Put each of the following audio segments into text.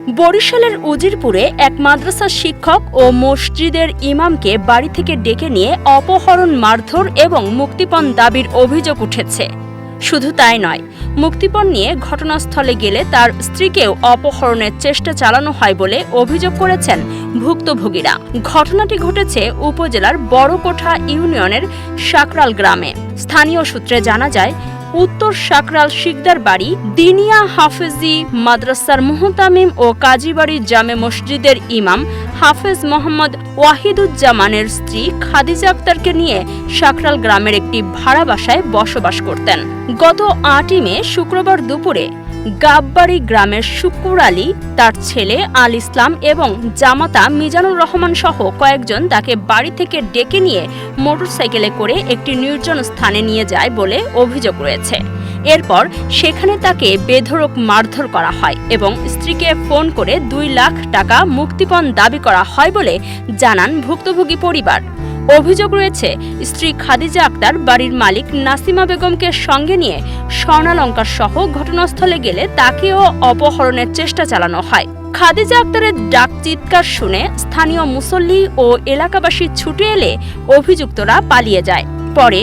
বরিশালের উজিরপুরে এক মাদ্রাসার শিক্ষক ও মসজিদের ইমামকে বাড়ি থেকে ডেকে নিয়ে অপহরণ, মারধর এবং মুক্তিপণ দাবির অভিযোগ উঠেছে। শুধু তাই নয়, মুক্তিপণ নিয়ে ঘটনাস্থলে গেলে তার স্ত্রীকেও অপহরণের চেষ্টা চালানো হয় বলে অভিযোগ করেছেন ভুক্তভোগীরা। ঘটনাটি ঘটেছে উপজেলার বড়কোঠা ইউনিয়নের সাকরাল গ্রামে। স্থানীয় সূত্রে জানা যায়, উত্তর সাকরাল শিকদার বাড়ি দিনিয়া হাফেজি মাদ্রাসার মুহতামিম ও কাজীবাড়ি জামে মসজিদের ইমাম হাফেজ মোহাম্মদ ওয়াহিদুজ্জামানের স্ত্রী খাদিজা আক্তারকে নিয়ে সাকরাল গ্রামের একটি ভাড়া বাসায় বসবাস করতেন। গত ৮ মে শুক্রবার দুপুরে গাববাড়ি গ্রামের শুকুর আলী, তার ছেলে আল ইসলাম এবং জামাতা মিজানুর রহমান সহ কয়েকজন তাকে বাড়ি থেকে ডেকে নিয়ে মোটরসাইকেলে করে একটি নির্জন স্থানে নিয়ে যায় বলে অভিযোগ রয়েছে। এরপর সেখানে তাকে বেধড়ক মারধর করা হয় এবং স্ত্রীকে ফোন করে ২ লাখ টাকা মুক্তিপণ দাবি করা হয় বলে জানান ভুক্তভোগী পরিবার। অভিযোগ রয়েছে, স্ত্রী খাদিজা আক্তার বাড়ির মালিক নাসিমা বেগমকে সঙ্গে নিয়ে স্বর্ণালঙ্কার সহ ঘটনাস্থলে গেলে তাকেও অপহরণের চেষ্টা চালানো হয়। খাদিজা আক্তারের ডাক চিৎকার শুনে স্থানীয় মুসল্লি ও এলাকাবাসী ছুটে এলে অভিযুক্তরা পালিয়ে যায়। পরে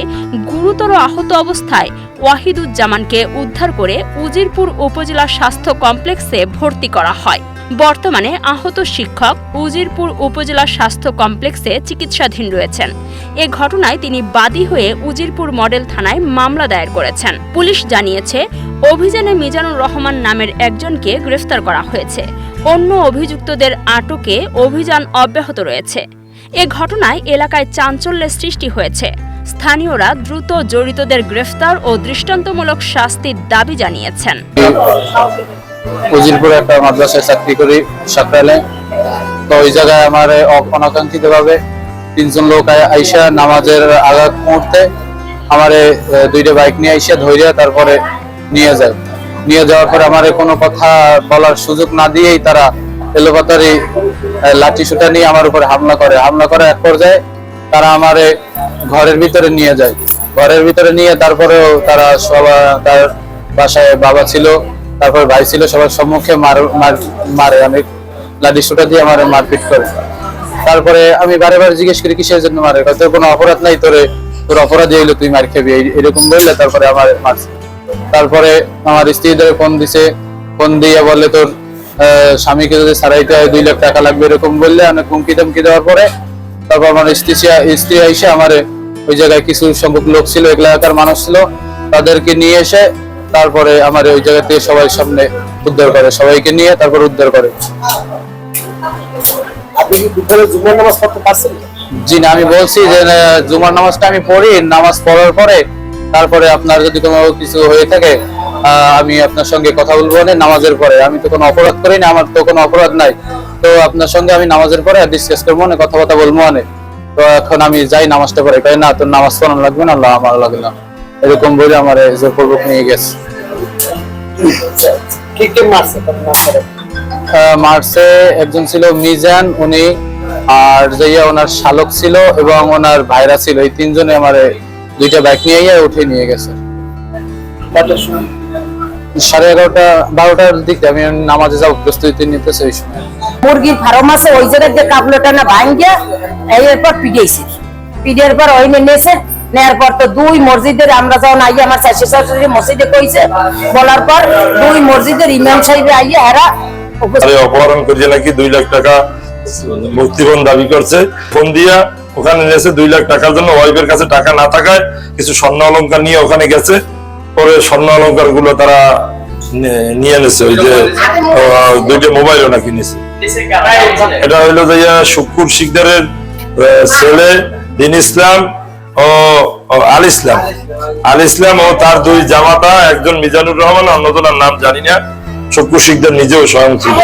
গুরুতর আহত অবস্থায় ওয়াহিদুজ্জামানকে উদ্ধার করে উজিরপুর উপজেলা স্বাস্থ্য কমপ্লেক্সে ভর্তি করা হয়। বর্তমানে আহত শিক্ষক উজিরপুর উপজেলা স্বাস্থ্য কমপ্লেক্সে চিকিৎসাধীন রয়েছেন। এ ঘটনায় তিনি বাদী হয়ে উজিরপুর মডেল থানায় মামলা দায়ের করেছেন। পুলিশ জানিয়েছে, অভিযানে মিজানুর রহমান নামের একজনকে গ্রেফতার করা হয়েছে। অন্য অভিযুক্তদের আটকে অভিযান অব্যাহত রয়েছে। এ ঘটনায় এলাকায় চাঞ্চল্যের সৃষ্টি হয়েছে। স্থানীয়রা দ্রুত জড়িতদের গ্রেফতার ও দৃষ্টান্তমূলক শাস্তির দাবি জানিয়েছেন। উজিরপুরে একটা মাদ্রাসায় চাকরি করি সকালে, তো ওই জায়গায় আমার অনাকাঙ্ক্ষিত ভাবে ৩ জন লোক আইসা নামাজের আগাত মুহূর্তে আমার 2টা বাইক নিয়ে আইসা ধৈর্য তারপরে নিয়ে যাওয়ার পরে আমার কোনো কথা বলার সুযোগ না দিয়েই তারা এলোপাতারি লাঠি সুটা নিয়ে আমার উপরে হামলা করে এক পর্যায়ে তারা আমার ঘরের ভিতরে নিয়ে যায়। ঘরের ভিতরে নিয়ে তারপরেও তারা সবাই, তার বাসায় বাবা ছিল, তারপর ভাই ছিল, সবার সম্মুখে মারে অনেক লাঠি সুটা দিয়ে আমার মারপিট করে। তারপরে আমি বারে জিজ্ঞেস করি কিসের জন্য মারে, তোর কোনো অপরাধ নাই, তোর অপরাধী হইলো তুই মার খেবি, এরকম বললে তারপরে আমার মারছে। তারপরে আমার স্ত্রীদের ফোন দিয়ে বলে তোর স্বামীকে যদি ছাড়াইতে হয় 2 লাখ টাকা লাগবে, এরকম বললে অনেক হুমকি ধমকি দেওয়ার পরে তারপর আমার স্ত্রী এসে আমার ওই জায়গায় কিছু সংখ্যক লোক ছিল, এলাকার মানুষ ছিল, তাদেরকে নিয়ে এসে তারপরে আমার ওই জায়গা থেকে সবাই সামনে উদ্ধার করে, সবাইকে নিয়ে তারপর উদ্ধার করে। জি না, আমি বলছি যে জুমার নামাজটা আমি পড়ি, নামাজ পড়ার পরে তারপরে আপনার যদি কোনো কিছু হয়ে থাকে আমি আপনার সঙ্গে কথা বলবো না। নামাজের পরে আমি তো কোনো অপরাধ করি না, আমার তো কোনো অপরাধ নাই, তো আপনার সঙ্গে আমি নামাজের পরে ডিসকাস করবো না, কথাবার্তা বলবো না। তো এখন আমি যাই নামাজটা পড়ে, কই না তোর নামাজ পড়ানো লাগবে না, আল্লাহ আমার লাগবে না, এরকম বলে আমার জোরপূর্বক নিয়ে গেছে। মার্চে একজন ছিল মিজান, উনি আর যাইয়া ওনার শালক ছিল এবং ওনার ভাইরা ছিল, এই 3 জনে আমার 2টা বাইক নিয়ে উঠে নিয়ে গেছে। 11:30-12টার দিকে আমি নামাজে যাবো, প্রস্তুতি নিতেছে। ওই সময় মুরগির ফার্ম আছে, ওই জায়গায় যে কাবলটা না ভাঙ্গিয়া এরপর পিডিয়ার পর ওই নেছে, নেয়ার পর তো 2 মসজিদের আমরা যখন আইয়া আমার শাশুড়ি মসজিদে কইছে, বলার পর 2 মসজিদের ইমাম সাহেব আইয়া এরা অপহরণ করিয়ে নাকি 2 লাখ টাকা মুক্তিপণ দাবি করছে। ফোন দিয়া ওখানে নিয়েছে 2 লাখ টাকার জন্য। ওয়াইফের কাছে টাকা না থাকায় কিছু স্বর্ণ অলংকার নিয়ে ওখানে গেছে, পরে স্বর্ণ অলংকার গুলো তারা নিয়ে নিয়েছে। ওই যে 2টা মোবাইলও নাকি নিয়েছে। এটা হইলো যে শুকুর শিকদারের ছেলে দিন ইসলাম ও আল ইসলাম ও তার 2 জামাতা, একজন মিজানুর রহমান, অন্যজনের নাম জানি না। শুকুর শিকদার নিজেও স্বয়ং ছিল।